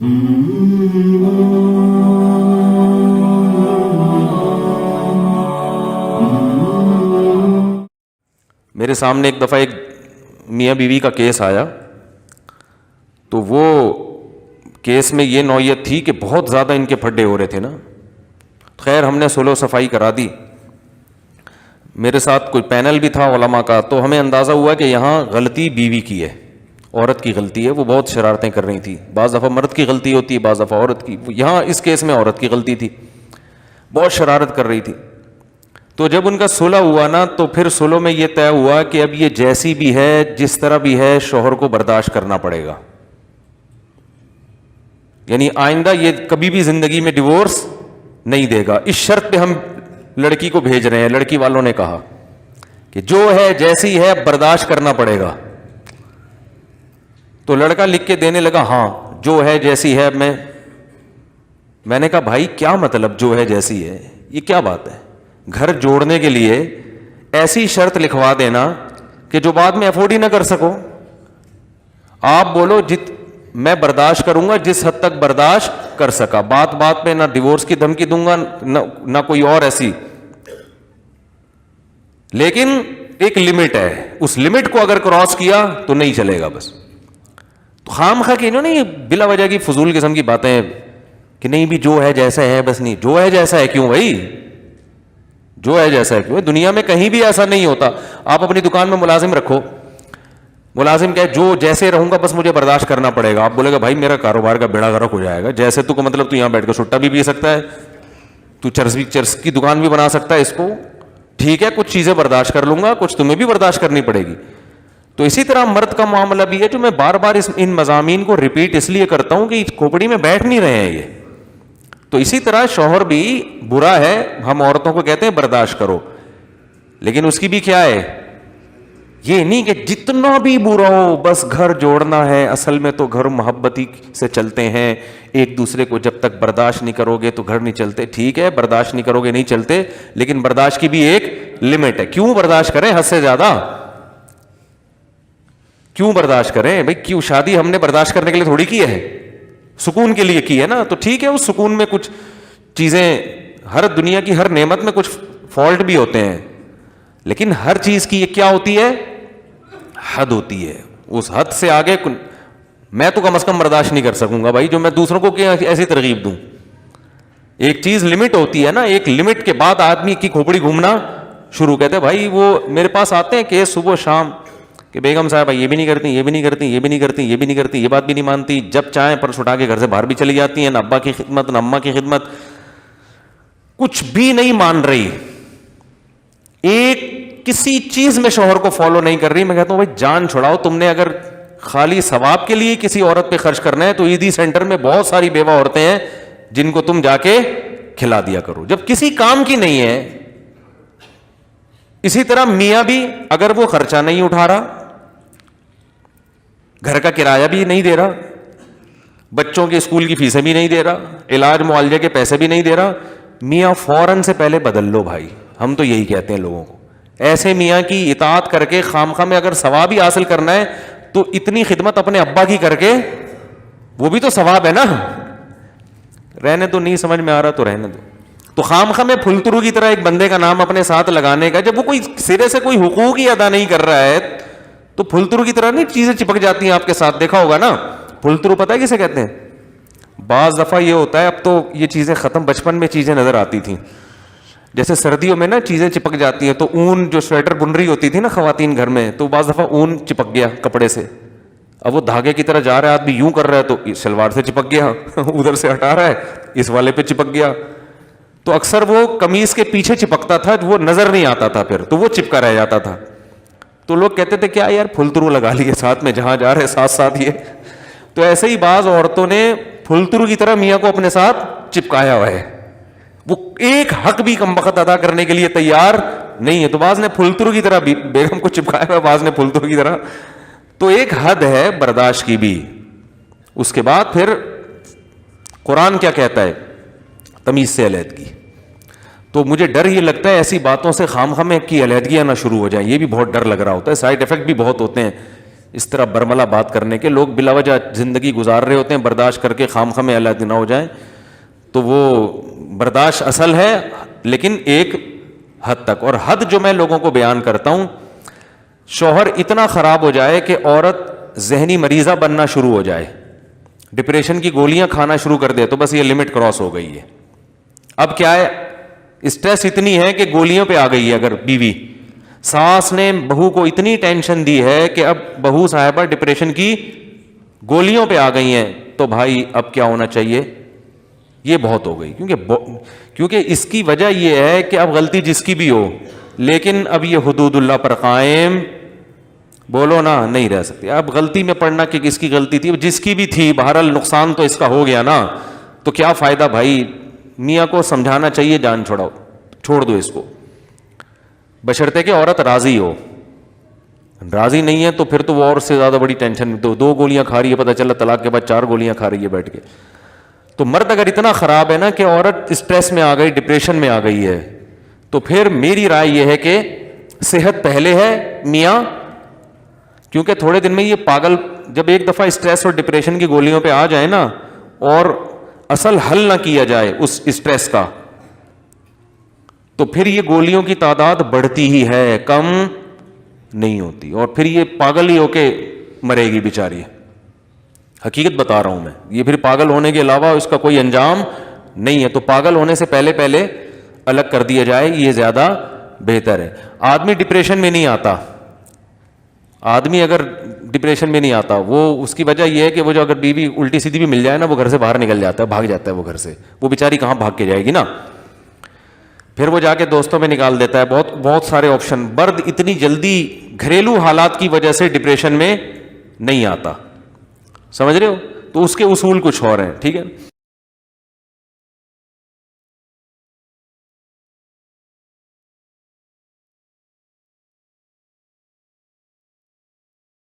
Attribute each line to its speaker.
Speaker 1: میرے سامنے ایک دفعہ ایک میاں بیوی کا کیس آیا، تو وہ کیس میں یہ نوعیت تھی کہ بہت زیادہ ان کے پھڈے ہو رہے تھے نا. خیر ہم نے صلح و صفائی کرا دی. میرے ساتھ کوئی پینل بھی تھا علماء کا، تو ہمیں اندازہ ہوا کہ یہاں غلطی بیوی کی ہے، عورت کی غلطی ہے. وہ بہت شرارتیں کر رہی تھی، بعض دفعہ مرد کی غلطی ہوتی ہے، بعض دفعہ عورت کی. یہاں اس کیس میں عورت کی غلطی تھی، بہت شرارت کر رہی تھی. تو جب ان کا صلح ہوا نا، تو پھر صلح میں یہ طے ہوا کہ اب یہ جیسی بھی ہے، جس طرح بھی ہے، شوہر کو برداشت کرنا پڑے گا. یعنی آئندہ یہ کبھی بھی زندگی میں ڈیورس نہیں دے گا. اس شرط پہ ہم لڑکی کو بھیج رہے ہیں. لڑکی والوں نے کہا کہ جو ہے جیسی ہے برداشت کرنا پڑے گا. تو لڑکا لکھ کے دینے لگا ہاں جو ہے جیسی ہے. میں نے کہا بھائی کیا مطلب جو ہے جیسی ہے؟ یہ کیا بات ہے؟ گھر جوڑنے کے لیے ایسی شرط لکھوا دینا کہ جو بعد میں افورڈ ہی نہ کر سکو. آپ بولو میں برداشت کروں گا جس حد تک برداشت کر سکا. بات بات پہ نہ ڈیورس کی دھمکی دوں گا نہ کوئی اور ایسی، لیکن ایک لمٹ ہے. اس لمٹ کو اگر کراس کیا تو نہیں چلے گا. بس تو خام خواہ کہ انہوں نے یہ بلا وجہ کی فضول قسم کی باتیں کہ نہیں بھی جو ہے جیسا ہے. بس نہیں، جو ہے جیسا ہے کیوں بھائی؟ جو ہے جیسا ہے کیوں؟ دنیا میں کہیں بھی ایسا نہیں ہوتا. آپ اپنی دکان میں ملازم رکھو، ملازم کہے جو جیسے رہوں گا بس مجھے برداشت کرنا پڑے گا. آپ بولے گا بھائی میرا کاروبار کا بیڑا غرق ہو جائے گا. جیسے تو مطلب تو یہاں بیٹھ کے سٹا بھی پی سکتا ہے، تو چرس کی دکان بھی بنا سکتا ہے. اس کو ٹھیک ہے کچھ چیزیں برداشت کر لوں گا، کچھ تمہیں بھی برداشت کرنی پڑے گی. تو اسی طرح مرد کا معاملہ بھی ہے. جو میں بار بار ان مضامین کو ریپیٹ اس لیے کرتا ہوں کہ کھوپڑی میں بیٹھ نہیں رہے ہیں یہ. تو اسی طرح شوہر بھی برا ہے، ہم عورتوں کو کہتے ہیں برداشت کرو، لیکن اس کی بھی کیا ہے؟ یہ نہیں کہ جتنا بھی برا ہو بس گھر جوڑنا ہے. اصل میں تو گھر محبتی سے چلتے ہیں. ایک دوسرے کو جب تک برداشت نہیں کرو گے تو گھر نہیں چلتے. ٹھیک ہے برداشت نہیں کرو گے نہیں چلتے، لیکن برداشت کی بھی ایک لمٹ ہے. کیوں برداشت کریں حد سے زیادہ؟ کیوں برداشت کریں بھائی؟ کیوں؟ شادی ہم نے برداشت کرنے کے لیے تھوڑی کی ہے، سکون کے لیے کی ہے نا. تو ٹھیک ہے اس سکون میں کچھ چیزیں، ہر دنیا کی ہر نعمت میں کچھ فالٹ بھی ہوتے ہیں، لیکن ہر چیز کی یہ کیا ہوتی ہے؟ حد ہوتی ہے. اس حد سے آگے میں تو کم از کم برداشت نہیں کر سکوں گا بھائی، جو میں دوسروں کو ایسی ترغیب دوں. ایک چیز لمٹ ہوتی ہے نا، ایک لمٹ کے بعد آدمی کی کھوپڑی گھومنا شروع. کہتے بھائی وہ میرے پاس آتے ہیں کیس صبح شام کہ بیگم صاحبہ یہ بھی نہیں کرتی، یہ بھی نہیں کرتی، یہ بھی نہیں کرتی، یہ بھی نہیں کرتی، یہ بات بھی نہیں مانتی. جب چاہیں پرس اٹھا کے گھر سے باہر بھی چلی جاتی ہیں. نہ ابا کی خدمت نہ اماں کی خدمت، کچھ بھی نہیں مان رہی. ایک کسی چیز میں شوہر کو فالو نہیں کر رہی. میں کہتا ہوں بھائی جان چھڑاؤ. تم نے اگر خالی ثواب کے لیے کسی عورت پہ خرچ کرنا ہے تو عیدی سینٹر میں بہت ساری بیوہ عورتیں ہیں جن کو تم جا کے کھلا دیا کرو، جب کسی کام کی نہیں ہے. اسی طرح میاں بھی اگر وہ خرچہ نہیں اٹھا رہا، گھر کا کرایہ بھی نہیں دے رہا، بچوں کے اسکول کی فیسیں بھی نہیں دے رہا، علاج معالجے کے پیسے بھی نہیں دے رہا، میاں فوراً سے پہلے بدل لو بھائی. ہم تو یہی کہتے ہیں لوگوں کو. ایسے میاں کی اطاعت کر کے خامخواہ میں اگر ثواب ہی حاصل کرنا ہے تو اتنی خدمت اپنے ابا کی کر کے، وہ بھی تو ثواب ہے نا. رہنے تو نہیں سمجھ میں آ رہا تو رہنے دو. تو خامخواہ میں پھلترو کی طرح ایک بندے کا نام اپنے ساتھ لگانے کا، جب وہ کوئی سرے سے کوئی حقوق ہی ادا نہیں کر رہا ہے تو پھلترو کی طرح نہیں چیزیں چپک جاتی ہیں آپ کے ساتھ. دیکھا ہوگا نا پھلترو، پتہ ہے کسے کہتے ہیں؟ بعض دفعہ یہ ہوتا ہے، اب تو یہ چیزیں ختم، بچپن میں چیزیں نظر آتی تھیں. جیسے سردیوں میں نا چیزیں چپک جاتی ہیں، تو اون جو سویٹر بن رہی ہوتی تھی نا خواتین گھر میں، تو بعض دفعہ اون چپک گیا کپڑے سے. اب وہ دھاگے کی طرح جا رہا ہے آدمی، یوں کر رہا ہے تو شلوار سے چپک گیا، ادھر سے ہٹا رہا ہے اس والے پہ چپک گیا. تو اکثر وہ قمیص کے پیچھے چپکتا تھا، وہ نظر نہیں آتا تھا، پھر تو وہ چپکا رہ جاتا تھا. تو لوگ کہتے تھے کیا یار پھلترو لگا لیے ساتھ میں، جہاں جا رہے ساتھ ساتھ یہ. تو ایسے ہی بعض عورتوں نے پھلترو کی طرح میاں کو اپنے ساتھ چپکایا ہوا ہے. وہ ایک حق بھی کم وقت ادا کرنے کے لیے تیار نہیں ہے. تو بعض نے پھلترو کی طرح بیگم کو چپکایا ہوا ہے، بعض نے پھلترو کی طرح. تو ایک حد ہے برداشت کی بھی. اس کے بعد پھر قرآن کیا کہتا ہے؟ تمیز سے علیحدگی. تو مجھے ڈر یہ لگتا ہے ایسی باتوں سے خامخواہ کی علیحدگیاں نہ شروع ہو جائیں. یہ بھی بہت ڈر لگ رہا ہوتا ہے، سائیڈ افیکٹ بھی بہت ہوتے ہیں اس طرح برملا بات کرنے کے. لوگ بلا وجہ زندگی گزار رہے ہوتے ہیں, برداشت کر کے خام خام اللہ نہ ہو جائیں, تو وہ برداشت اصل ہے لیکن ایک حد تک. اور حد جو میں لوگوں کو بیان کرتا ہوں, شوہر اتنا خراب ہو جائے کہ عورت ذہنی مریضہ بننا شروع ہو جائے, ڈپریشن کی گولیاں کھانا شروع کر دے, تو بس یہ لمٹ کراس ہو گئی ہے. اب کیا ہے, اسٹریس اتنی ہے کہ گولیوں پہ آ گئی ہے. اگر بیوی, ساس نے بہو کو اتنی ٹینشن دی ہے کہ اب بہو صاحبہ ڈپریشن کی گولیوں پہ آ گئی ہیں, تو بھائی اب کیا ہونا چاہیے, یہ بہت ہو گئی. کیونکہ اس کی وجہ یہ ہے کہ اب غلطی جس کی بھی ہو, لیکن اب یہ حدود اللہ پر قائم بولو نا نہیں رہ سکتی. اب غلطی میں پڑھنا کہ کس کی غلطی تھی, جس کی بھی تھی, بہرحال نقصان تو اس کا ہو گیا نا, تو کیا فائدہ بھائی. میاں کو سمجھانا چاہیے جان چھوڑاؤ, چھوڑ دو اس کو, بشرطے کہ عورت راضی ہو. راضی نہیں ہے تو پھر تو وہ اور سے زیادہ بڑی ٹینشن. دو گولیاں کھا رہی ہے, پتہ چلا طلاق کے بعد 4 گولیاں کھا رہی ہے بیٹھ کے. تو مرد اگر اتنا خراب ہے نا کہ عورت اسٹریس میں آ گئی, ڈپریشن میں آ گئی ہے, تو پھر میری رائے یہ ہے کہ صحت پہلے ہے میاں. کیونکہ تھوڑے دن میں یہ پاگل جب ایک دفعہ اسٹریس اور ڈپریشن کی گولیوں پہ آ جائے نا, اور اصل حل نہ کیا جائے اس اسٹریس کا, تو پھر یہ گولیوں کی تعداد بڑھتی ہی ہے, کم نہیں ہوتی, اور پھر یہ پاگل ہی ہو کے مرے گی بیچاری. حقیقت بتا رہا ہوں میں, یہ پھر پاگل ہونے کے علاوہ اس کا کوئی انجام نہیں ہے. تو پاگل ہونے سے پہلے الگ کر دیا جائے, یہ زیادہ بہتر ہے. آدمی ڈپریشن میں نہیں آتا, آدمی اگر ڈپریشن میں نہیں آتا, وہ اس کی وجہ یہ ہے کہ وہ جو اگر بیوی الٹی سیدھی بھی مل جائے نا, وہ گھر سے باہر نکل جاتا ہے, بھاگ جاتا ہے وہ گھر سے. وہ بیچاری کہاں بھاگ کے جائے گی نا, پھر وہ جا کے دوستوں میں نکال دیتا ہے. بہت سارے آپشن. مرد اتنی جلدی گھریلو حالات کی وجہ سے ڈپریشن میں نہیں آتا, سمجھ رہے ہو, تو اس کے اصول کچھ اور ہیں, ٹھیک ہے.